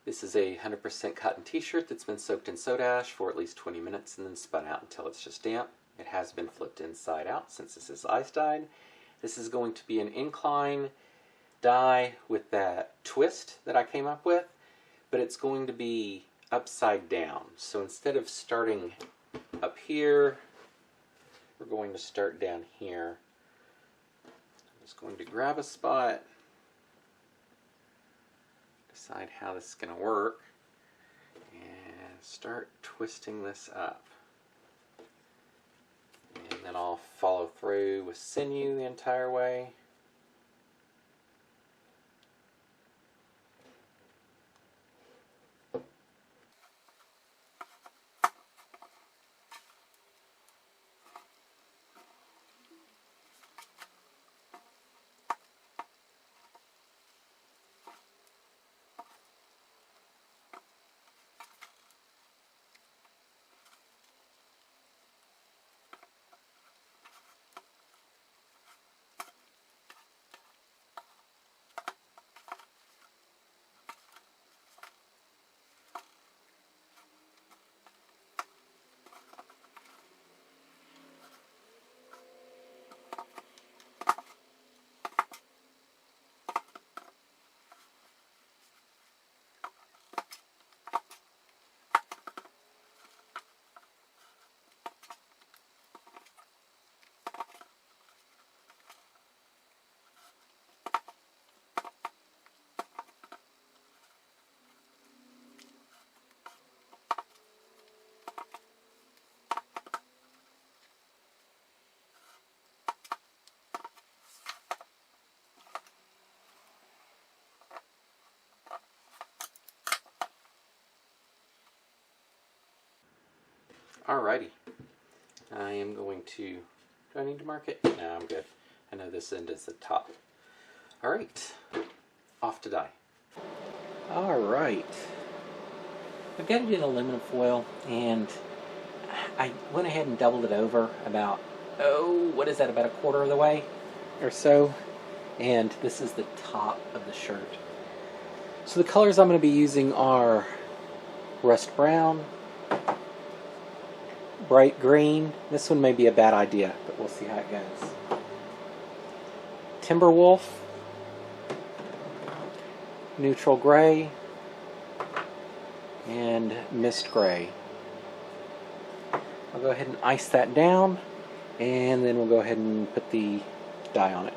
This is a 100% cotton t-shirt that's been soaked in soda ash for at least 20 minutes and then spun out until it's just damp. It has been flipped inside out since this is ice dyed. This is going to be an incline dye with that twist that I came up with, but it's going to be upside down. So instead of starting up here, we're going to start down here. I'm just going to grab a spot, decide how this is going to work, and start twisting this up. And then I'll follow through with sinew the entire way. Alrighty, I am going to, do I need to mark it? No, I'm good. I know this end is the top. Alright, off to dye. Alright, I've got it in aluminum foil, and I went ahead and doubled it over about, what is that, about a quarter of the way or so, and this is the top of the shirt. So the colors I'm going to be using are rust brown, bright green. This one may be a bad idea, but we'll see how it goes. Timberwolf, neutral gray, and mist gray. I'll go ahead and ice that down, and then we'll go ahead and put the dye on it.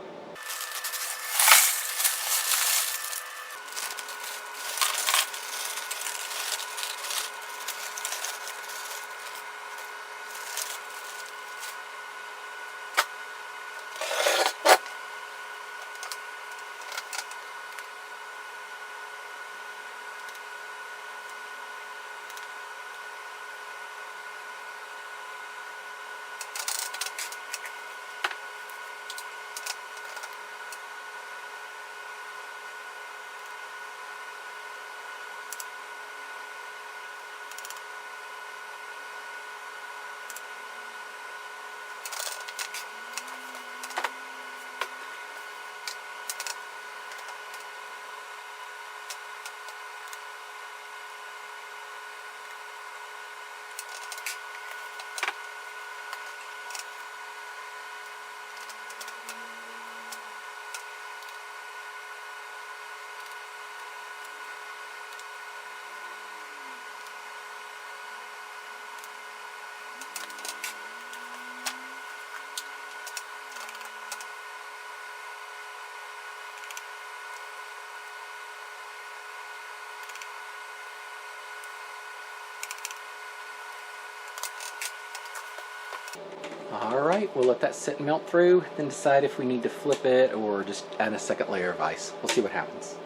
Alright, we'll let that sit and melt through, then decide if we need to flip it or just add a second layer of ice. We'll see what happens.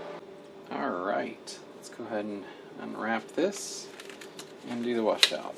Alright, let's go ahead and unwrap this and do the washout.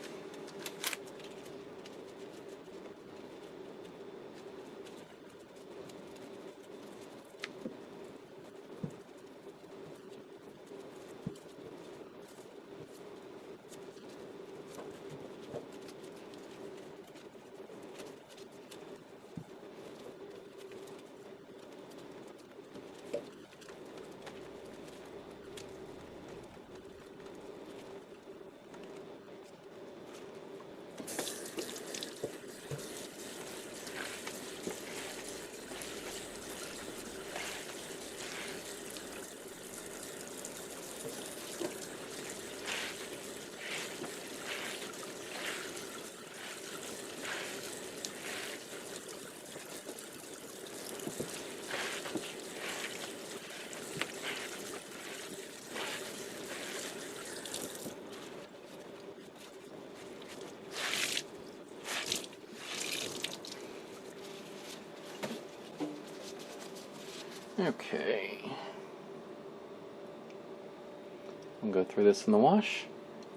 Okay. We'll go through this in the wash,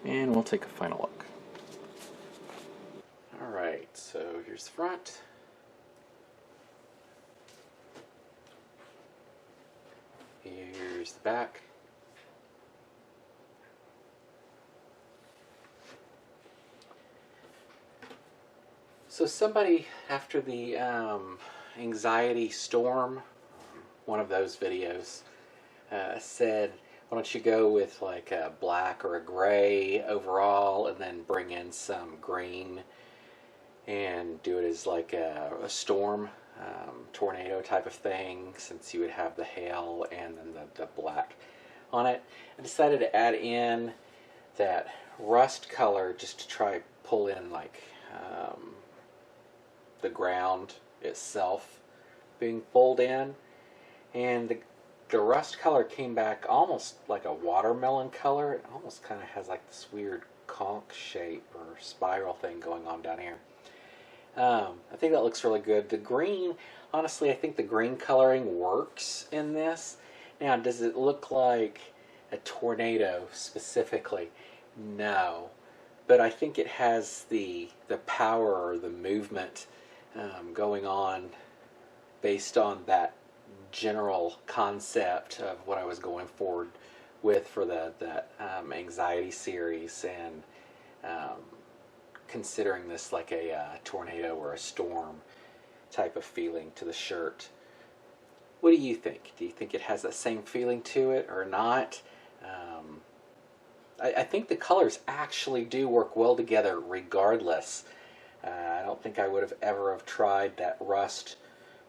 and we'll take a final look. Alright, so here's the front. Here's the back. So somebody, after the anxiety storm, one of those videos, said, why don't you go with like a black or a gray overall and then bring in some green and do it as like a storm, tornado type of thing, since you would have the hail and then the black on it. I decided to add in that rust color just to try pull in like the ground itself being pulled in, and the rust color came back almost like a watermelon color. It almost kind of has like this weird conch shape or spiral thing going on down here. I think that looks really good. The green, honestly, I think the green coloring works in this. Now, does it look like a tornado specifically? No. But I think it has the power or the movement going on based on that general concept of what I was going forward with for that anxiety series, and considering this like a tornado or a storm type of feeling to the shirt. What do you think? Do you think it has that same feeling to it or not? I think the colors actually do work well together regardless. I don't think I would have ever have tried that rust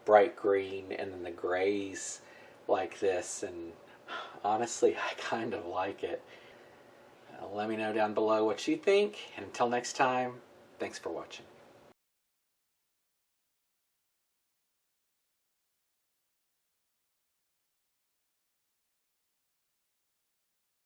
bright green and then the grays like this, and honestly I kind of like it. Let me know down below what you think, and until next time, thanks for watching.